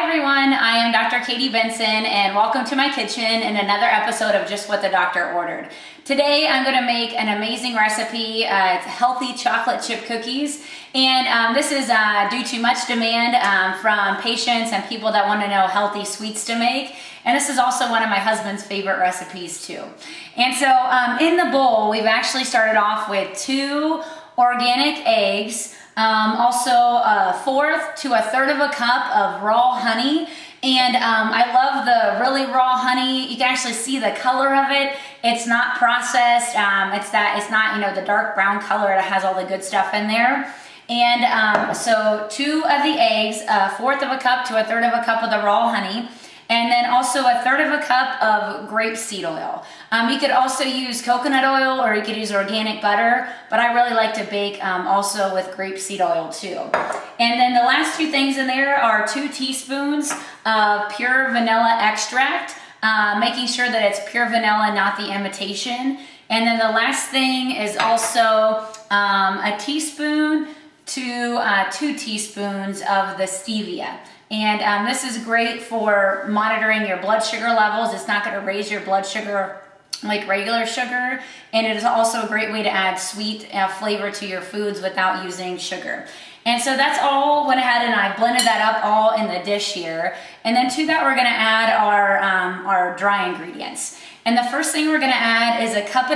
Hi everyone, I am Dr. Katie Benson and welcome to my kitchen and another episode of Just What the Doctor Ordered. Today I'm going to make an amazing recipe. It's healthy chocolate chip cookies, and this is due to much demand from patients and people that want to know healthy sweets to make. And this is also one of my husband's favorite recipes too. And so in the bowl we've actually started off with 2 organic eggs, also a fourth to a third of a cup of raw honey. And I love the really raw honey. You can actually see the color of it. It's not processed. It's not the dark brown color. It has all the good stuff in there. And so 2 of the eggs, a fourth of a cup to a third of a cup of the raw honey. And then also a third of a cup of grapeseed oil. You could also use coconut oil or you could use organic butter, but I really like to bake also with grapeseed oil too. And then the last 2 things in there are 2 teaspoons of pure vanilla extract, making sure that it's pure vanilla, not the imitation. And then the last thing is also a teaspoon to 2 teaspoons of the stevia. And this is great for monitoring your blood sugar levels. It's not going to raise your blood sugar like regular sugar. And it is also a great way to add sweet flavor to your foods without using sugar. And so that's all went ahead and I blended that up all in the dish here. And then to that we're going to add our dry ingredients. And the first thing we're going to add is a 1.5 cups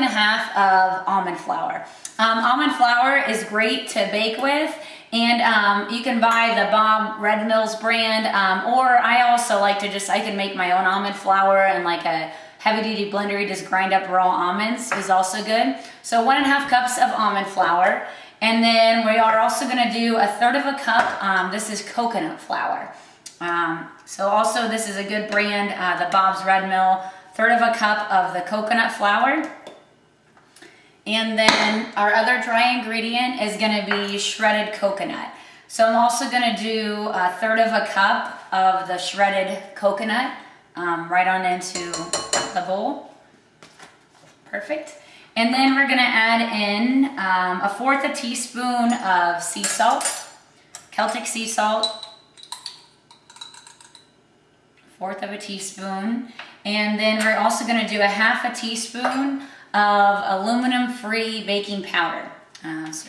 of almond flour. Almond flour is great to bake with. And you can buy the Bob Red Mills brand, or I also like to I can make my own almond flour and like a heavy duty blender, you just grind up raw almonds is also good. So 1.5 cups of almond flour. And then we are also gonna do a third of a cup, this is coconut flour. So also this is a good brand, the Bob's Red Mill, third of a cup of the coconut flour. And then our other dry ingredient is going to be shredded coconut. So I'm also going to do a third of a cup of the shredded coconut right on into the bowl. Perfect. And then we're going to add in a fourth a teaspoon of sea salt, Celtic sea salt, fourth of a teaspoon. And then we're also going to do a half a teaspoon of aluminum-free baking powder. So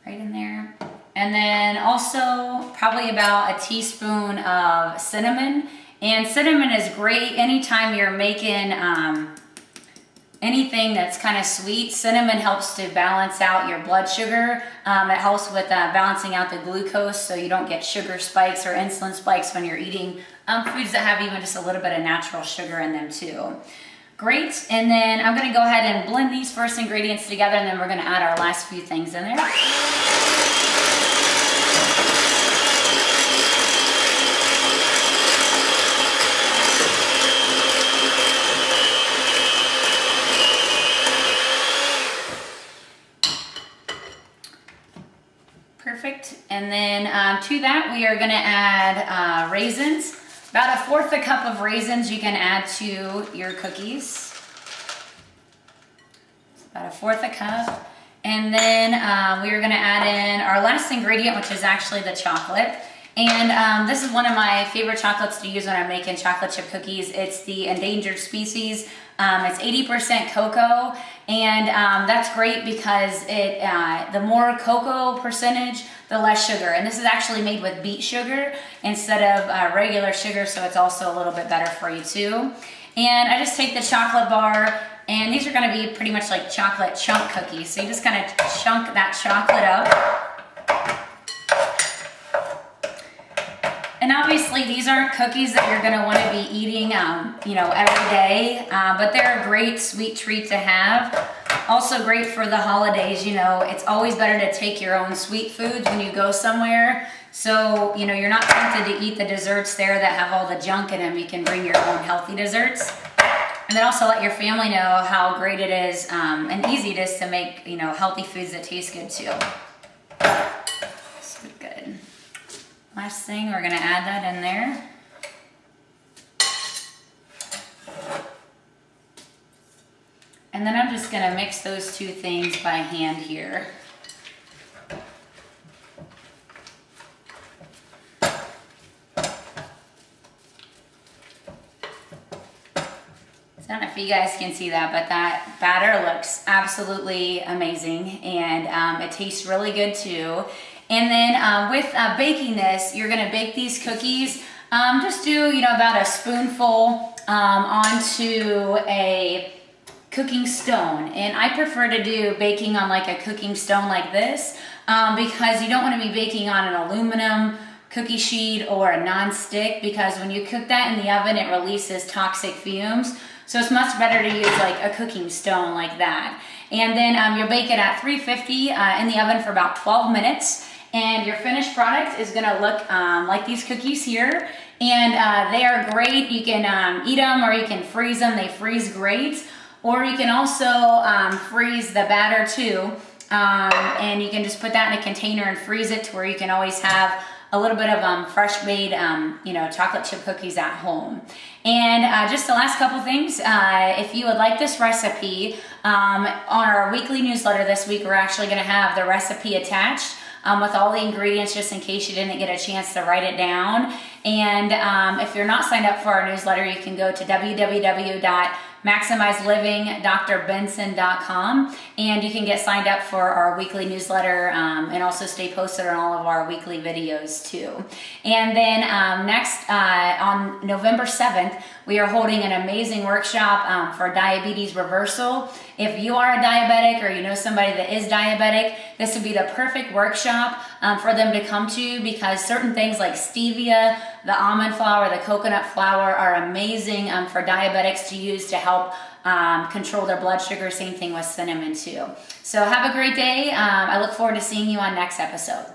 right in there. And then also probably about a teaspoon of cinnamon. And cinnamon is great anytime you're making anything that's kind of sweet. Cinnamon helps to balance out your blood sugar. It helps with balancing out the glucose so you don't get sugar spikes or insulin spikes when you're eating foods that have even just a little bit of natural sugar in them too. Great, and then I'm going to go ahead and blend these first ingredients together, and then we're going to add our last few things in there. Perfect, and then to that we are going to add raisins. About a fourth a cup of raisins you can add to your cookies. About a fourth a cup. And then we are gonna add in our last ingredient, which is actually the chocolate. And this is one of my favorite chocolates to use when I'm making chocolate chip cookies. It's the endangered species. It's 80% cocoa, and that's great because the more cocoa percentage, the less sugar. And this is actually made with beet sugar instead of regular sugar, so it's also a little bit better for you too. And I just take the chocolate bar, and these are gonna be pretty much like chocolate chunk cookies. So you just kind of chunk that chocolate up. And obviously these aren't cookies that you're gonna wanna be eating every day, but they're a great sweet treat to have. Also great for the holidays, it's always better to take your own sweet foods when you go somewhere. So, you're not tempted to eat the desserts there that have all the junk in them. You can bring your own healthy desserts. And then also let your family know how great it is and easy it is to make, healthy foods that taste good too. So good. Last thing, we're gonna add that in there. And then I'm just gonna mix those 2 things by hand here. don't know if you guys can see that, but that batter looks absolutely amazing, and it tastes really good too. And then with baking this, you're gonna bake these cookies. Just do, about a spoonful onto a cooking stone. And I prefer to do baking on like a cooking stone like this because you don't want to be baking on an aluminum cookie sheet or a non-stick, because when you cook that in the oven, it releases toxic fumes. So it's much better to use like a cooking stone like that. And then you'll bake it at 350 in the oven for about 12 minutes. And your finished product is gonna look like these cookies here. And they are great. You can eat them or you can freeze them. They freeze great. Or you can also freeze the batter too. And you can just put that in a container and freeze it to where you can always have a little bit of fresh made, chocolate chip cookies at home. And just the last couple things, if you would like this recipe, on our weekly newsletter this week, we're actually gonna have the recipe attached with all the ingredients, just in case you didn't get a chance to write it down. And if you're not signed up for our newsletter, you can go to www.maximizelivingrbenson.com, and you can get signed up for our weekly newsletter and also stay posted on all of our weekly videos too. And then next on November 7th, we are holding an amazing workshop for diabetes reversal. If you are a diabetic or you know somebody that is diabetic, this would be the perfect workshop for them to come to, because certain things like stevia, the almond flour, the coconut flour are amazing for diabetics to use to help control their blood sugar. Same thing with cinnamon too. So have a great day. I look forward to seeing you on next episode.